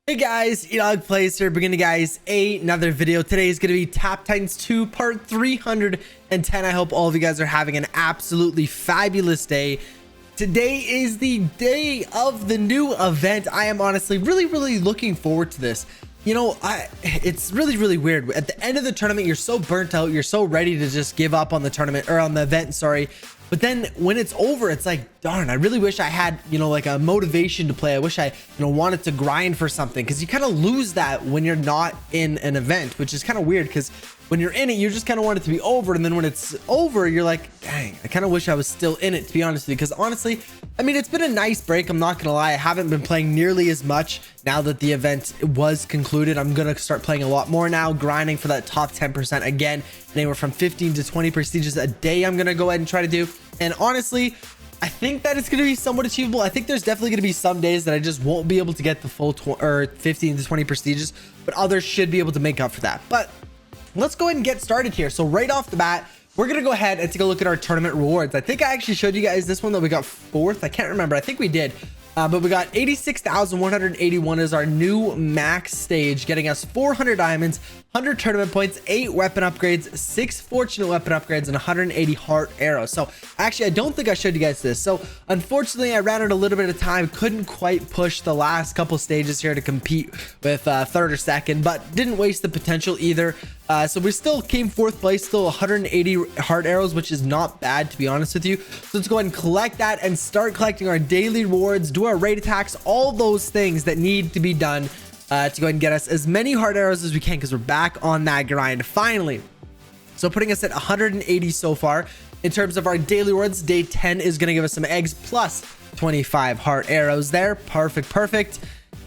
Hey guys, EdogPlays here, bringing you guys another video. Today is going to be Tap Titans 2 part 310. I hope all of you guys are having an absolutely fabulous day. Today is the day of the new event. I am honestly really looking forward to this. You know, it's really weird. At the end of the tournament, you're so burnt out, you're so ready to just give up on the tournament, or on the event, sorry. But then when it's over, it's like, darn, I really wish I had, like a motivation to play. I wish I, wanted to grind for something, because you kind of lose that when you're not in an event, which is kind of weird, because when you're in it, you just kind of want it to be over. And then when it's over, you're like, dang, I kind of wish I was still in it, to be honest with you. Because honestly, I mean, it's been a nice break. I'm not going to lie. I haven't been playing nearly as much now that the event was concluded. I'm going to start playing a lot more now, grinding for that top 10% again, anywhere from 15 to 20 prestiges a day. I'm going to go ahead and try to do. And honestly, I think that it's going to be somewhat achievable. I think there's definitely going to be some days that I just won't be able to get the full 15 to 20 prestiges, but others should be able to make up for that. But let's go ahead and get started here. So right off the bat, we're going to go ahead and take a look at our tournament rewards. I think I actually showed you guys this one that we got fourth. I can't remember. I think we did. But we got 86,181 is our new max stage, getting us 400 diamonds, 100 tournament points, 8 weapon upgrades, 6 fortunate weapon upgrades, and 180 heart arrows. So actually, I don't think I showed you guys this. So unfortunately, I ran out a little bit of time, couldn't quite push the last couple stages here to compete with third or second, but didn't waste the potential either. So we still came fourth place, still 180 heart arrows, which is not bad, to be honest with you. So let's go ahead and collect that and start collecting our daily rewards, do our raid attacks, all those things that need to be done to go ahead and get us as many heart arrows as we can, because we're back on that grind finally. So putting us at 180 so far. In terms of our daily rewards, day 10 is going to give us some eggs plus 25 heart arrows there. Perfect.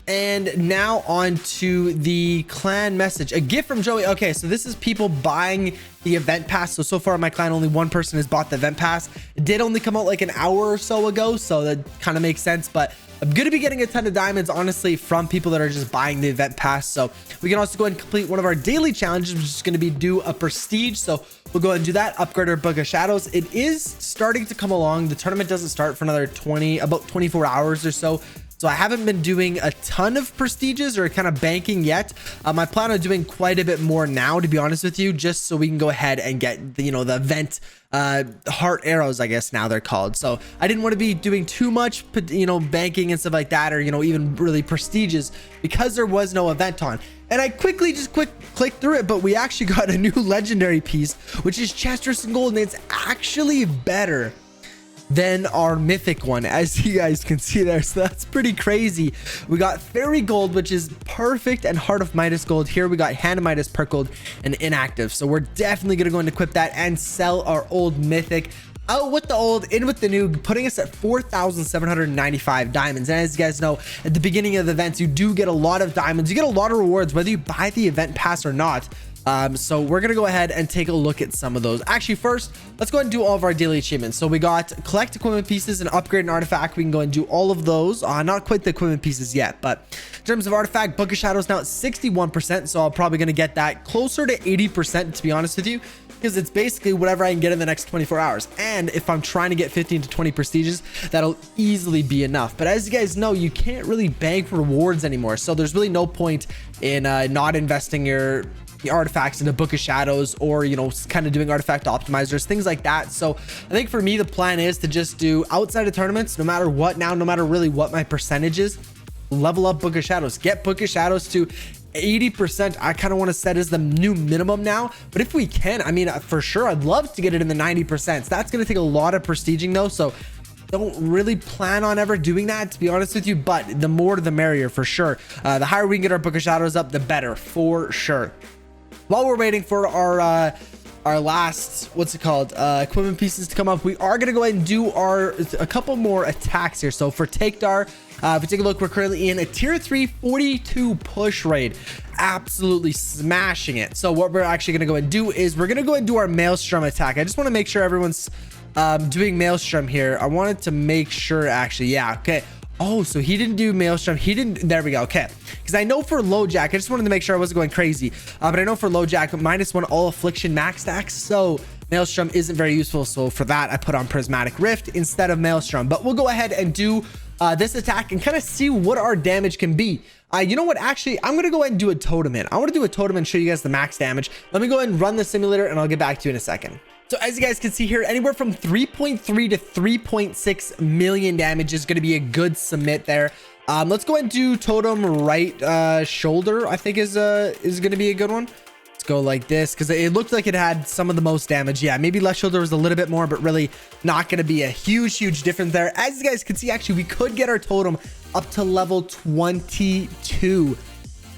And now on to the clan message, a gift from Joey. Okay, so this is people buying the event pass. So far in my clan, only one person has bought the event pass. It did only come out like an hour or so ago, so that kind of makes sense. But I'm going to be getting a ton of diamonds, honestly, from people that are just buying the event pass. So we can also go ahead and complete one of our daily challenges, which is going to be do a prestige. So we'll go ahead and do that, upgrade our Book of Shadows. It is starting to come along. The tournament doesn't start for another about 24 hours or so. So I haven't been doing a ton of prestiges or kind of banking yet. I plan on doing quite a bit more now, to be honest with you, just so we can go ahead and get the, the event heart arrows, I guess now they're called. So I didn't want to be doing too much, banking and stuff like that, or, even really prestiges, because there was no event on. And I quickly just clicked through it, but we actually got a new legendary piece, which is Chester's and Gold, and it's actually better than our mythic one, as you guys can see there. So that's pretty crazy. We got Fairy Gold, which is perfect, and Heart of Midas Gold. Here we got Hand of Midas Perk Gold and Inactive. So we're definitely gonna go and equip that and sell our old mythic, out with the old, in with the new, putting us at 4,795 diamonds. And as you guys know, at the beginning of the events, you do get a lot of diamonds, you get a lot of rewards whether you buy the event pass or not. So we're gonna go ahead and take a look at some of those. Actually, first, let's go ahead and do all of our daily achievements. So we got collect equipment pieces and upgrade an artifact. We can go and do all of those. Not quite the equipment pieces yet, but in terms of artifact, Book of Shadows now at 61%. So I'm probably gonna get that closer to 80%, to be honest with you, because it's basically whatever I can get in the next 24 hours. And if I'm trying to get 15 to 20 prestiges, that'll easily be enough. But as you guys know, you can't really bank rewards anymore. So there's really no point in not investing your artifacts into Book of Shadows, or kind of doing artifact optimizers, things like that. So I think for me, the plan is to just do outside of tournaments, no matter what now, no matter really what my percentage is, level up Book of Shadows, get Book of Shadows to 80%. I kind of want to set as the new minimum now, but if we can, I mean, for sure, I'd love to get it in the 90%. That's going to take a lot of prestiging though, so don't really plan on ever doing that, to be honest with you, but the more the merrier for sure. The higher we can get our Book of Shadows up, the better for sure. While we're waiting for our last, equipment pieces to come up, we are going to go ahead and do a couple more attacks here. So for Takedar, if we take a look, we're currently in a tier 3 42 push raid, absolutely smashing it. So what we're actually going to go and do is we're going to go and do our Maelstrom attack. I just want to make sure everyone's doing Maelstrom here. I wanted to make sure, actually, yeah, okay. Oh, so he didn't do Maelstrom. He didn't. There we go. Okay. Because I know for low jack, I just wanted to make sure I wasn't going crazy. But I know for low jack, -1 all affliction max stacks. So Maelstrom isn't very useful. So for that, I put on Prismatic Rift instead of Maelstrom. But we'll go ahead and do this attack and kind of see what our damage can be. You know what? Actually, I'm going to go ahead and do a totem hit. I want to do a totem and show you guys the max damage. Let me go ahead and run the simulator and I'll get back to you in a second. So as you guys can see here, anywhere from 3.3 to 3.6 million damage is going to be a good submit there. Let's go ahead and do totem right shoulder, I think is going to be a good one. Let's go like this because it looked like it had some of the most damage. Yeah, maybe left shoulder was a little bit more, but really not going to be a huge difference there. As you guys can see, actually, we could get our totem up to level 22.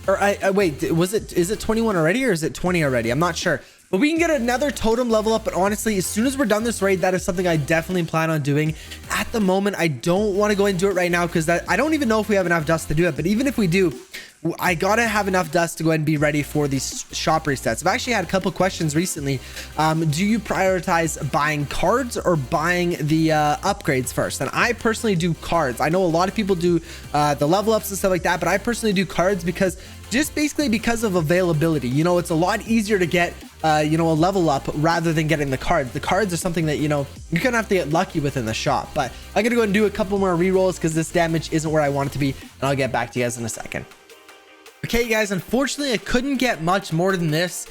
Or wait, is it 21 already or is it 20 already? I'm not sure. But we can get another totem level up. But honestly, as soon as we're done this raid, that is something I definitely plan on doing. At the moment, I don't want to go and do it right now because I don't even know if we have enough dust to do it. But even if we do, I gotta have enough dust to go ahead and be ready for these shop resets. I've actually had a couple questions recently. Do you prioritize buying cards or buying the upgrades first? And I personally do cards. I know a lot of people do the level ups and stuff like that, but I personally do cards because just basically because of availability. You know, it's a lot easier to get you know, a level up rather than getting the cards. The cards are something that, you know, you're gonna have to get lucky with in the shop. But I'm gonna go and do a couple more rerolls because this damage isn't where I want it to be, and I'll get back to you guys in a second. Okay guys, unfortunately I couldn't get much more than this.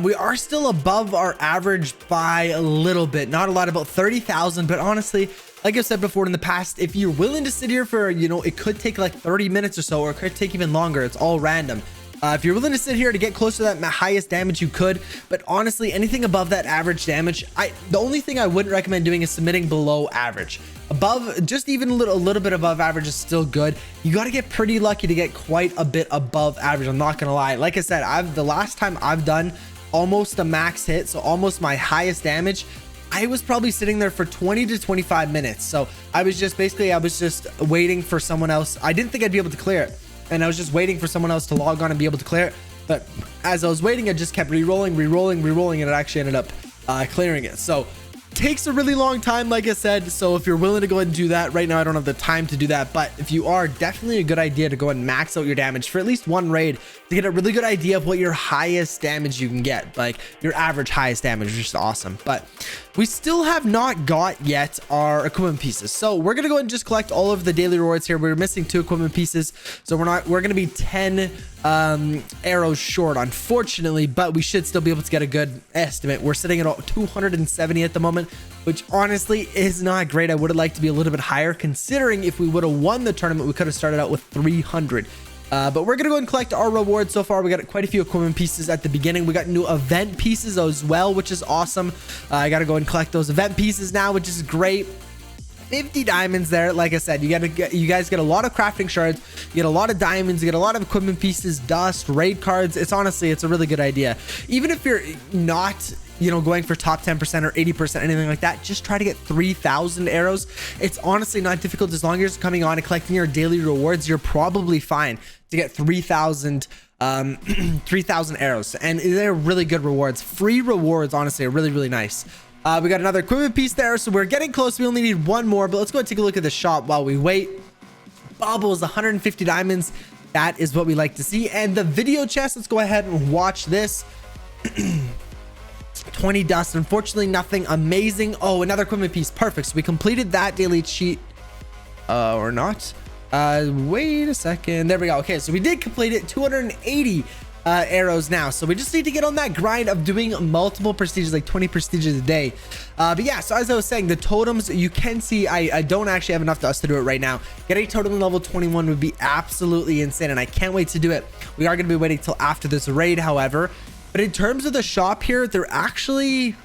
We are still above our average by a little bit, not a lot, about 30,000, but honestly, like I've said before in the past, if you're willing to sit here for, you know, it could take like 30 minutes or so, or it could take even longer. It's all random. If you're willing to sit here to get close to that highest damage, you could, but honestly, anything above that average damage, the only thing I wouldn't recommend doing is submitting below average. Above, just even a little bit above average is still good. You got to get pretty lucky to get quite a bit above average. I'm not gonna lie. Like I said, the last time I've done almost a max hit, so almost my highest damage, I was probably sitting there for 20 to 25 minutes. So I was just waiting for someone else. I didn't think I'd be able to clear it, and I was just waiting for someone else to log on and be able to clear it. But as I was waiting, I just kept re-rolling, and it actually ended up clearing it. So takes a really long time, like I said. So if you're willing to go ahead and do that right now, I don't have the time to do that, but if you are, definitely a good idea to go ahead and max out your damage for at least one raid to get a really good idea of what your highest damage you can get, like your average highest damage, which is awesome. But we still have not got yet our equipment pieces, so we're gonna go ahead and just collect all of the daily rewards here. We're missing 2 equipment pieces, so we're gonna be 10 arrows short, unfortunately, but we should still be able to get a good estimate. We're sitting at 270 at the moment, which honestly is not great. I would have liked to be a little bit higher, considering if we would have won the tournament, we could have started out with 300. But we're gonna go and collect our rewards. So far we got quite a few equipment pieces at the beginning. We got new event pieces as well, which is awesome. I gotta go and collect those event pieces now, which is great. 50 diamonds there. Like I said, you guys get a lot of crafting shards, you get a lot of diamonds, you get a lot of equipment pieces, dust, raid cards. It's a really good idea. Even if you're not, you know, going for top 10% or 80%, anything like that, just try to get 3,000 arrows. It's honestly not difficult. As long as you're coming on and collecting your daily rewards, you're probably fine to get 3,000 arrows, and they're really good rewards. Free rewards, honestly, are really nice. We got another equipment piece there, so we're getting close. We only need one more, but let's go and take a look at the shop while we wait. Baubles, 150 diamonds. That is what we like to see. And the video chest, let's go ahead and watch this. 20 dust. Unfortunately, nothing amazing. Oh, another equipment piece. Perfect. So we completed that daily cheat. Or not. Wait a second. There we go. Okay, so we did complete it. 280 arrows now, so we just need to get on that grind of doing multiple prestiges, like 20 prestiges a day. But yeah, so as I was saying, the totems, you can see I don't actually have enough dust to do it right now. Getting totem level 21 would be absolutely insane, and I can't wait to do it. We are going to be waiting till after this raid, however. But in terms of the shop here, there actually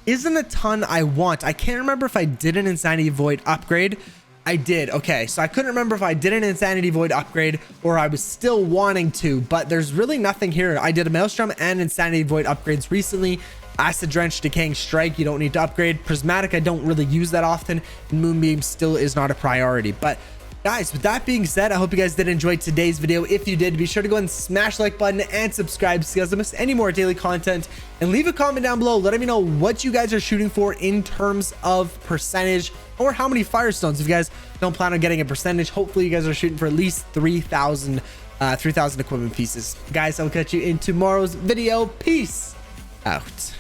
isn't a ton I want. I can't remember if I did an Insanity Void upgrade. I did. Okay, so I couldn't remember if I did an Insanity Void upgrade or I was still wanting to, but there's really nothing here. I did a Maelstrom and Insanity Void upgrades recently. Acid Drench, Decaying Strike, you don't need to upgrade. Prismatic, I don't really use that often. Moonbeam still is not a priority. But guys, with that being said, I hope you guys did enjoy today's video. If you did, be sure to go and smash the like button and subscribe so you guys don't miss any more daily content. And leave a comment down below. Let me know what you guys are shooting for in terms of percentage, or how many Firestones. If you guys don't plan on getting a percentage, hopefully you guys are shooting for at least 3,000 equipment pieces. Guys, I'll catch you in tomorrow's video. Peace out.